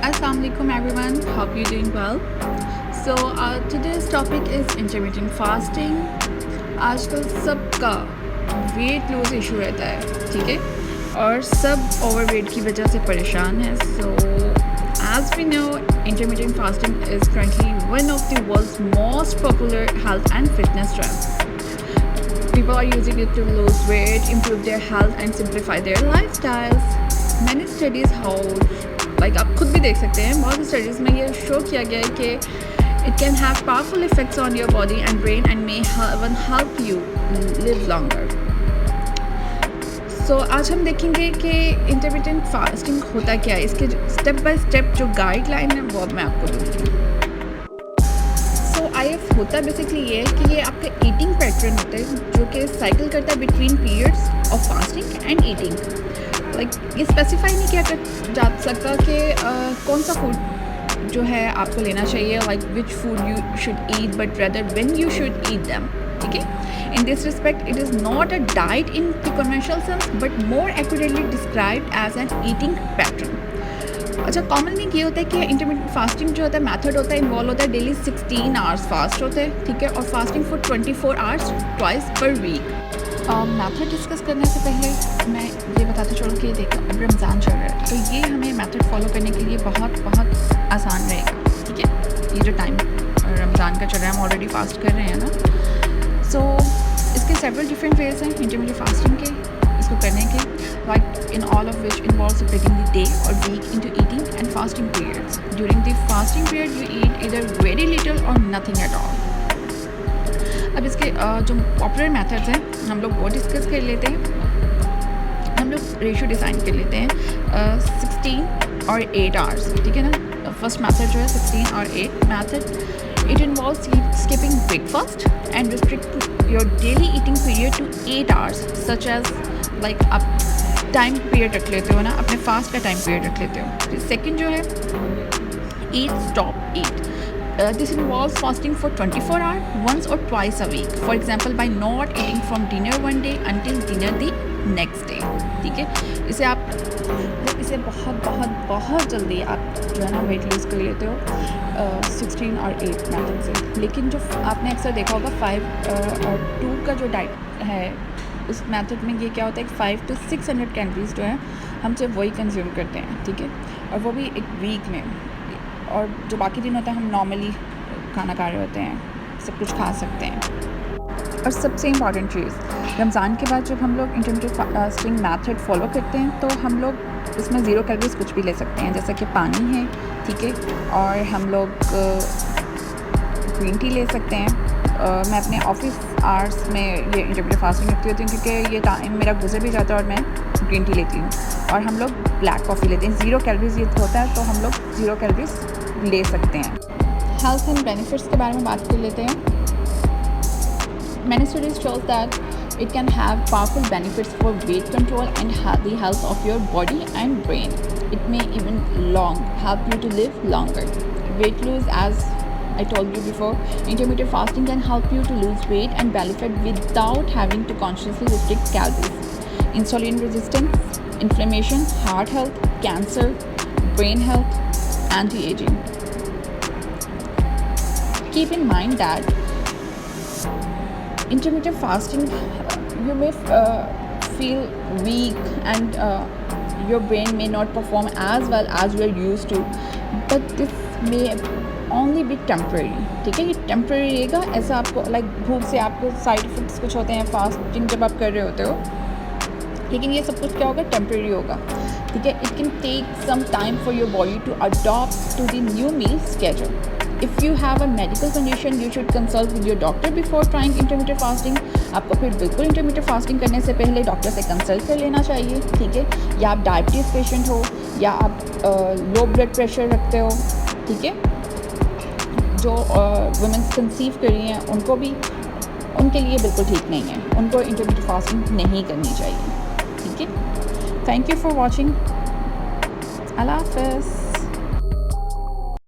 Assalamualaikum everyone, hope you're doing well. So today's topic is intermittent fasting. आजकल सबका weight lose issue रहता है, ठीक है, और सब ओवरवेट की वजह से परेशान है. सो as we know, intermittent fasting is currently one of the world's most popular health and fitness trends. People are using it to lose weight, improve their health and simplify their lifestyles. Many studies hold, like आप खुद भी देख सकते हैं, बहुत सी studies में ये show किया गया है कि it can have powerful effects on your body and brain and may even help you live longer. So आज हम देखेंगे कि इंटरमिटेंट फास्टिंग होता क्या है, इसके स्टेप बाय स्टेप जो गाइडलाइन है वो मैं आपको दूँगी. IF होता बेसिकली ये है कि ये आपका ईटिंग पैटर्न होता है जो कि साइकिल करता है between periods of fasting and eating. Like ये स्पेसिफाई नहीं किया जा सकता कि कौन सा फूड जो है आपको लेना चाहिए, like which food you should eat, but rather when you should eat them. ठीक है, in this respect it is not a diet in the conventional sense but more accurately described as an eating pattern. अच्छा, commonly ये होता है कि intermittent fasting जो होता है मेथड होता है इन्वॉल्व होता है डेली 16 आवर्स फास्ट होते हैं, ठीक है, और fasting for 24 hours twice per week. Method discuss करने से पहले मैं ये बताते चलूँ कि देखो अब रमज़ान चल रहा है तो ये हमें मेथड फॉलो करने के लिए बहुत बहुत आसान रहेगा. ठीक है, ये जो टाइम रमज़ान का चल रहा है हम ऑलरेडी फास्ट कर रहे हैं ना. सो इसके सेवरल डिफरेंट वेज हैं इंटरमिटेंट फास्टिंग के, इसको करने के, like in all of which involves splitting the day or week into eating and fasting periods. During the fasting period, you eat either very little or nothing at all. अब इसके जो popular methods हैं हम लोग वो discuss कर लेते हैं. हम लोग रेशियो डिज़ाइन कर लेते हैं 16 और 8 आवर्स. ठीक है ना, फर्स्ट मेथड जो है 16 और 8 method, it involves skipping breakfast and restrict your daily eating period to 8 hours, such as like आप टाइम पीरियड रख लेते हो ना, अपने फास्ट का टाइम पीरियड रख लेते हो. सेकंड जो है eat stop eat. This involves fasting for 24 hour once or twice a week, for example by not eating from dinner one day until dinner the next day. ठीक है, इसे आप इसे बहुत बहुत बहुत जल्दी आप जो है ना वेट लूज़ कर लेते हो 16 और 8 मेथड से. लेकिन जो आपने अक्सर देखा होगा 5 और 2 का जो डाइट है उस मेथड में ये क्या होता है कि 500 to 600 कैलोरीज जो है हम सिर्फ वही कंज्यूम करते हैं. ठीक है, और वो भी एक वीक में, और जो बाकी दिन होता है हम नॉर्मली खाना खा रहे होते हैं, सब कुछ खा सकते हैं. और सबसे इम्पॉर्टेंट चीज़, रमज़ान के बाद जब हम लोग इंटरमिटेंट फास्टिंग मेथड फॉलो करते हैं तो हम लोग इसमें 0 कैलोरीज कुछ भी ले सकते हैं, जैसा कि पानी है. ठीक है, और हम लोग ग्रीन टी ले सकते हैं. मैं अपने ऑफिस आवर्स में ये इंटरमिटेंट फास्टिंग रखती होती हूँ क्योंकि ये टाइम मेरा गुजर भी जाता है और मैं ग्रीन टी लेती हूँ. और हम लोग ब्लैक कॉफ़ी लेते हैं. 0 कैलोरीज ये होता है तो हम लोग 0 कैलोरीज ले सकते हैं. हेल्थ एंड बेनिफिट्स के बारे में बात कर लेते हैं. Many studies show that it can have powerful benefits for weight control and the health of your body and brain. It may even help you to live longer. Weight loss, as I told you before, intermittent fasting can help you to lose weight and belly fat without having to consciously restrict calories. Insulin resistance, inflammation, heart health, cancer, brain health, anti-aging. Keep in mind that intermittent fasting, you may feel weak and your brain may not perform as well as you are used to, but this may only be temporary. ठीक है, ये temporary रहेगा. ऐसा आपको like भूख से आपको side effects कुछ होते हैं फास्टिंग जब आप कर रहे होते हो, लेकिन ये सब कुछ क्या होगा, टेम्प्रेरी होगा. ठीक है, it can take some time for your body to adopt to the new meal schedule. If you have a medical condition, you should consult with your doctor before trying intermittent fasting. आपको फिर बिल्कुल intermittent fasting करने से पहले doctor से consult कर लेना चाहिए. ठीक है, या आप डायबिटीज़ पेशेंट हो या आप लो ब्लड प्रेशर रखते हो. ठीक है, जो वुमेंस कंसीव कर रही हैं उनको भी, उनके लिए बिल्कुल ठीक नहीं है, उनको intermittent fasting नहीं करनी चाहिए. ठीक है, थैंक यू फॉर वॉचिंग. अल्लाह हाफ़िज़.